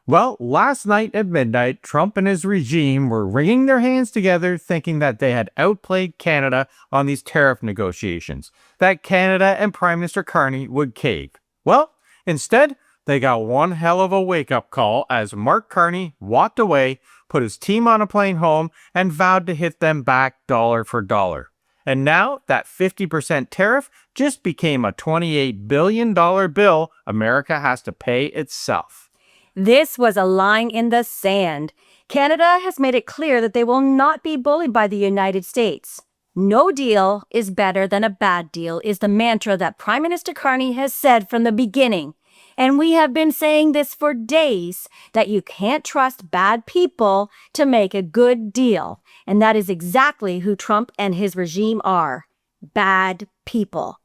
Well, last night at midnight, Trump and his regime were wringing their hands together, thinking that they had outplayed Canada on these tariff negotiations, that Canada and Prime Minister Carney would cave. Well, instead, they got one hell of a wake-up call as Mark Carney walked away, put his team on a plane home, and vowed to hit them back dollar for dollar. And now that 50% tariff just became a $28 billion bill America has to pay itself. This was a line in the sand. Canada has made it clear that they will not be bullied by the United States. No deal is better than a bad deal is the mantra that Prime Minister Carney has said from the beginning. And we have been saying this for days, that you can't trust bad people to make a good deal. And that is exactly who Trump and his regime are. Bad people.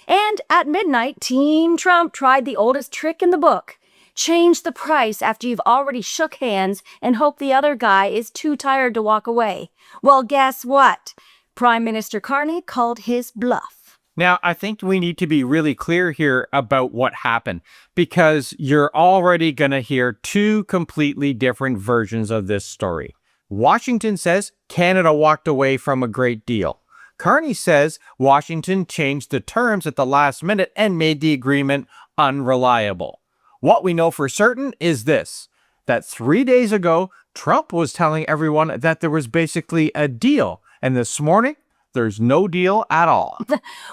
And at midnight, Team Trump tried the oldest trick in the book. Change the price after you've already shook hands and hope the other guy is too tired to walk away. Well, guess what? Prime Minister Carney called his bluff. Now, I think we need to be really clear here about what happened, because you're already going to hear two completely different versions of this story. Washington says Canada walked away from a great deal. Carney says Washington changed the terms at the last minute and made the agreement unreliable. What we know for certain is this, that 3 days ago, Trump was telling everyone that there was basically a deal, and this morning, there's no deal at all.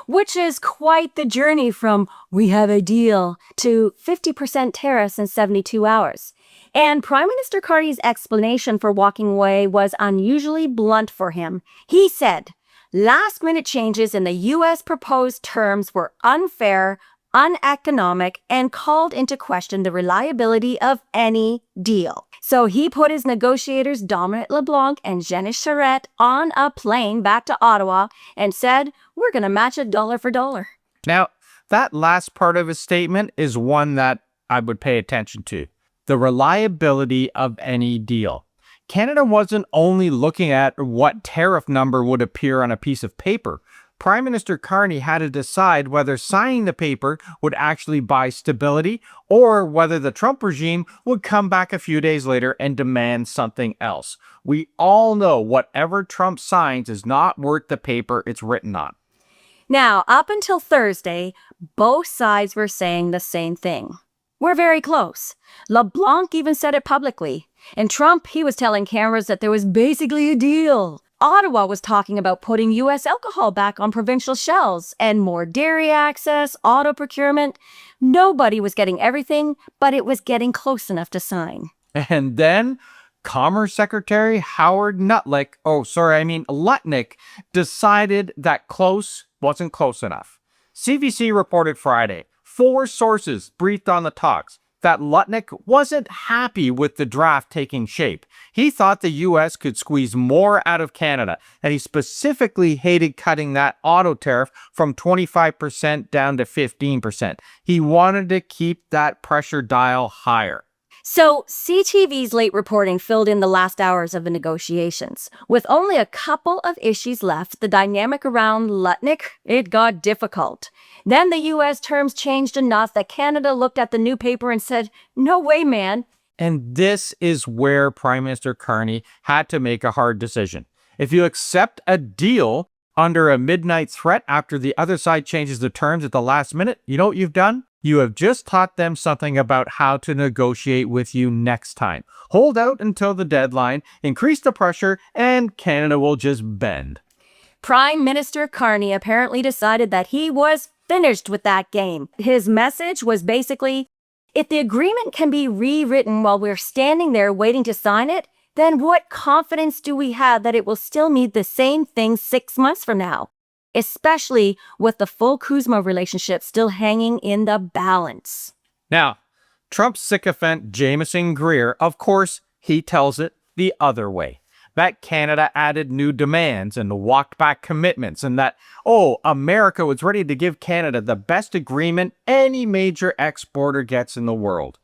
Which is quite the journey from "we have a deal" to 50% tariffs in 72 hours. And Prime Minister Carney's explanation for walking away was unusually blunt for him. He said, last-minute changes in the U.S. proposed terms were unfair, uneconomic, and called into question the reliability of any deal. So he put his negotiators Dominic LeBlanc and Janice Charette on a plane back to Ottawa and said, we're going to match it dollar for dollar. Now, that last part of his statement is one that I would pay attention to. The reliability of any deal. Canada wasn't only looking at what tariff number would appear on a piece of paper. Prime Minister Carney had to decide whether signing the paper would actually buy stability or whether the Trump regime would come back a few days later and demand something else. We all know whatever Trump signs is not worth the paper it's written on. Now, up until Thursday, both sides were saying the same thing. We're very close. LeBlanc even said it publicly. And Trump, he was telling cameras that there was basically a deal. Ottawa was talking about putting U.S. alcohol back on provincial shelves and more dairy access, auto procurement. Nobody was getting everything, but it was getting close enough to sign. And then Commerce Secretary Howard Lutnick decided that close wasn't close enough. CBC reported Friday, 4 sources briefed on the talks, that Lutnick wasn't happy with the draft taking shape. He thought the U.S. could squeeze more out of Canada, and he specifically hated cutting that auto tariff from 25% down to 15%. He wanted to keep that pressure dial higher. So, CTV's late reporting filled in the last hours of the negotiations. With only a couple of issues left, the dynamic around Lutnick, it got difficult. Then the U.S. terms changed enough that Canada looked at the new paper and said, no way, man. And this is where Prime Minister Carney had to make a hard decision. If you accept a deal under a midnight threat after the other side changes the terms at the last minute, you know what you've done? You have just taught them something about how to negotiate with you next time. Hold out until the deadline, increase the pressure, and Canada will just bend. Prime Minister Carney apparently decided that he was finished with that game. His message was basically, if the agreement can be rewritten while we're standing there waiting to sign it, then what confidence do we have that it will still mean the same thing 6 months from now? Especially with the full CUSMA relationship still hanging in the balance. Now, Trump's sycophant Jameson Greer, of course, he tells it the other way. That Canada added new demands and walked back commitments, and that, America was ready to give Canada the best agreement any major exporter gets in the world.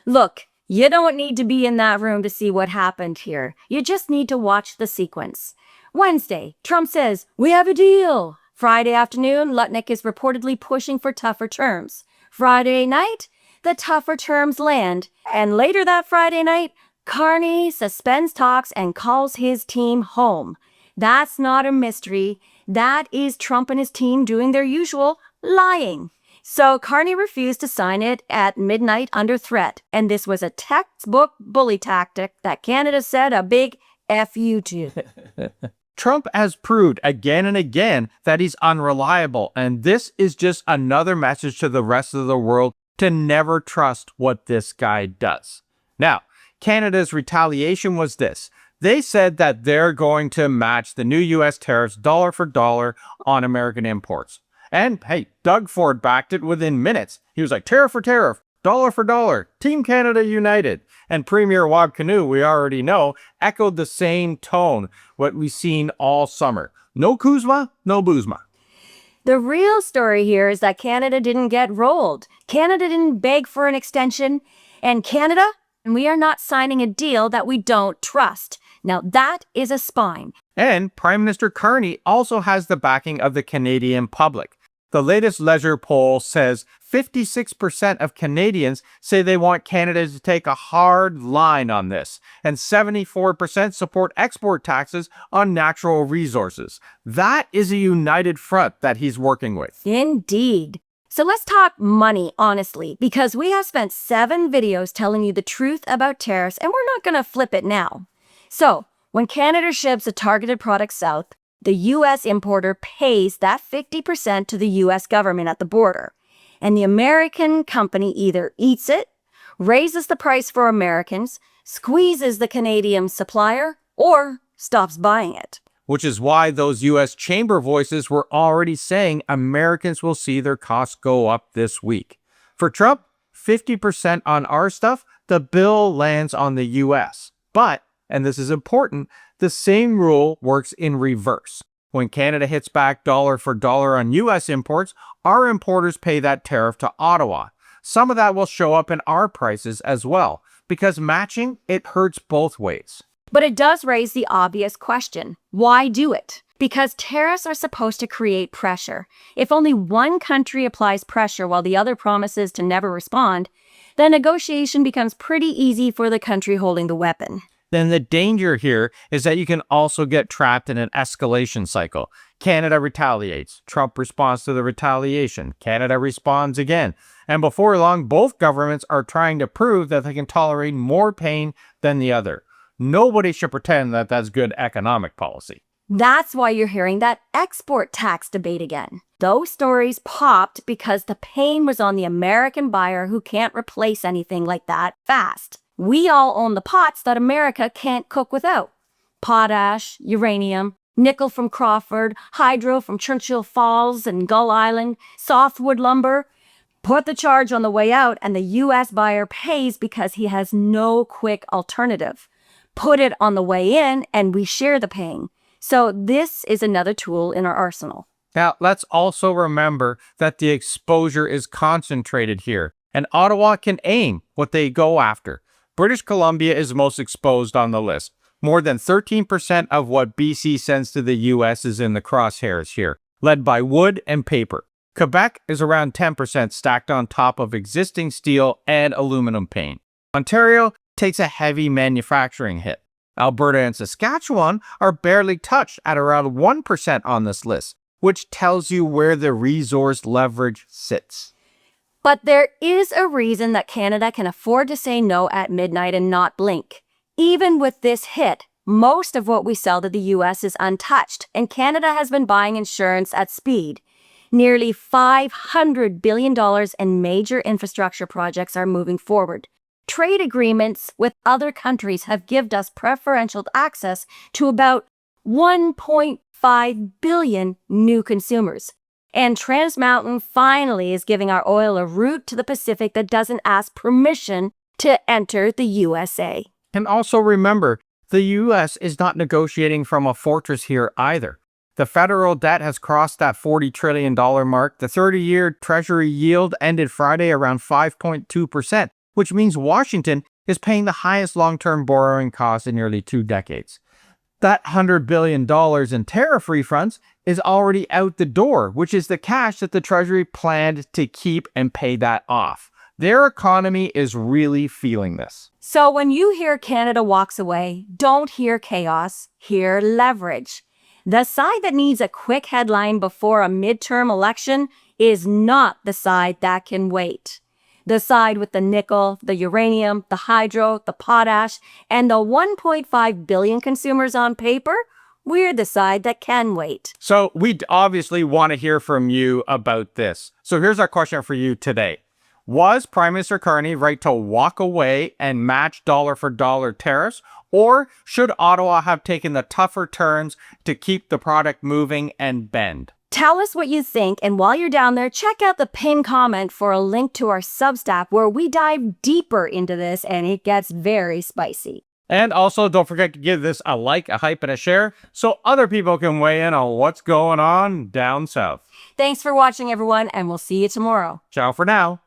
Look, you don't need to be in that room to see what happened here. You just need to watch the sequence. Wednesday, Trump says, we have a deal. Friday afternoon, Lutnick is reportedly pushing for tougher terms. Friday night, the tougher terms land. And later that Friday night, Carney suspends talks and calls his team home. That's not a mystery. That is Trump and his team doing their usual lying. So Carney refused to sign it at midnight under threat. And this was a textbook bully tactic that Canada said a big F you to. Trump has proved again and again that he's unreliable, and this is just another message to the rest of the world to never trust what this guy does. Now, Canada's retaliation was this. They said that they're going to match the new U.S. tariffs dollar for dollar on American imports. And hey, Doug Ford backed it within minutes. He was like, tariff for tariff, dollar for dollar, Team Canada united. And Premier Wab Kinew, we already know, echoed the same tone, what we've seen all summer. No CUSMA, no boozma. The real story here is that Canada didn't get rolled. Canada didn't beg for an extension. And Canada, we are not signing a deal that we don't trust. Now that is a spine. And Prime Minister Carney also has the backing of the Canadian public. The latest Leisure poll says 56% of Canadians say they want Canada to take a hard line on this, and 74% support export taxes on natural resources. That is a united front that he's working with. Indeed. So let's talk money, honestly, because we have spent 7 videos telling you the truth about tariffs, and we're not going to flip it now. So, when Canada ships a targeted product south, the U.S. importer pays that 50% to the U.S. government at the border. And the American company either eats it, raises the price for Americans, squeezes the Canadian supplier, or stops buying it. Which is why those U.S. chamber voices were already saying Americans will see their costs go up this week. For Trump, 50% on our stuff, the bill lands on the U.S. But, and this is important, the same rule works in reverse. When Canada hits back dollar for dollar on U.S. imports, our importers pay that tariff to Ottawa. Some of that will show up in our prices as well, because matching, it hurts both ways. But it does raise the obvious question. Why do it? Because tariffs are supposed to create pressure. If only one country applies pressure while the other promises to never respond, then negotiation becomes pretty easy for the country holding the weapon. Then the danger here is that you can also get trapped in an escalation cycle. Canada retaliates. Trump responds to the retaliation. Canada responds again. And before long, both governments are trying to prove that they can tolerate more pain than the other. Nobody should pretend that that's good economic policy. That's why you're hearing that export tax debate again. Those stories popped because the pain was on the American buyer who can't replace anything like that fast. We all own the pots that America can't cook without. Potash, uranium, nickel from Crawford, hydro from Churchill Falls and Gull Island, softwood lumber. Put the charge on the way out and the U.S. buyer pays because he has no quick alternative. Put it on the way in and we share the pain. So this is another tool in our arsenal. Now, let's also remember that the exposure is concentrated here, and Ottawa can aim what they go after. British Columbia is most exposed on the list. More than 13% of what BC sends to the U.S. is in the crosshairs here, led by wood and paper. Quebec is around 10% stacked on top of existing steel and aluminum paint. Ontario takes a heavy manufacturing hit. Alberta and Saskatchewan are barely touched at around 1% on this list, which tells you where the resource leverage sits. But there is a reason that Canada can afford to say no at midnight and not blink. Even with this hit, most of what we sell to the U.S. is untouched, and Canada has been buying insurance at speed. Nearly $500 billion in major infrastructure projects are moving forward. Trade agreements with other countries have given us preferential access to about 1.5 billion new consumers. And Trans Mountain finally is giving our oil a route to the Pacific that doesn't ask permission to enter the USA. And also remember, the U.S. is not negotiating from a fortress here either. The federal debt has crossed that $40 trillion mark. The 30-year Treasury yield ended Friday around 5.2%, which means Washington is paying the highest long-term borrowing costs in nearly 2 decades. That $100 billion in tariff refunds is already out the door, which is the cash that the Treasury planned to keep and pay that off. Their economy is really feeling this. So when you hear Canada walks away, don't hear chaos, hear leverage. The side that needs a quick headline before a midterm election is not the side that can wait. The side with the nickel, the uranium, the hydro, the potash, and the 1.5 billion consumers on paper, we're the side that can wait. So we obviously want to hear from you about this. So here's our question for you today. Was Prime Minister Carney right to walk away and match dollar for dollar tariffs? Or should Ottawa have taken the tougher turns to keep the product moving and bend? Tell us what you think, and while you're down there, check out the pinned comment for a link to our Substack where we dive deeper into this and it gets very spicy. And also, don't forget to give this a like, a hype, and a share so other people can weigh in on what's going on down south. Thanks for watching, everyone, and we'll see you tomorrow. Ciao for now.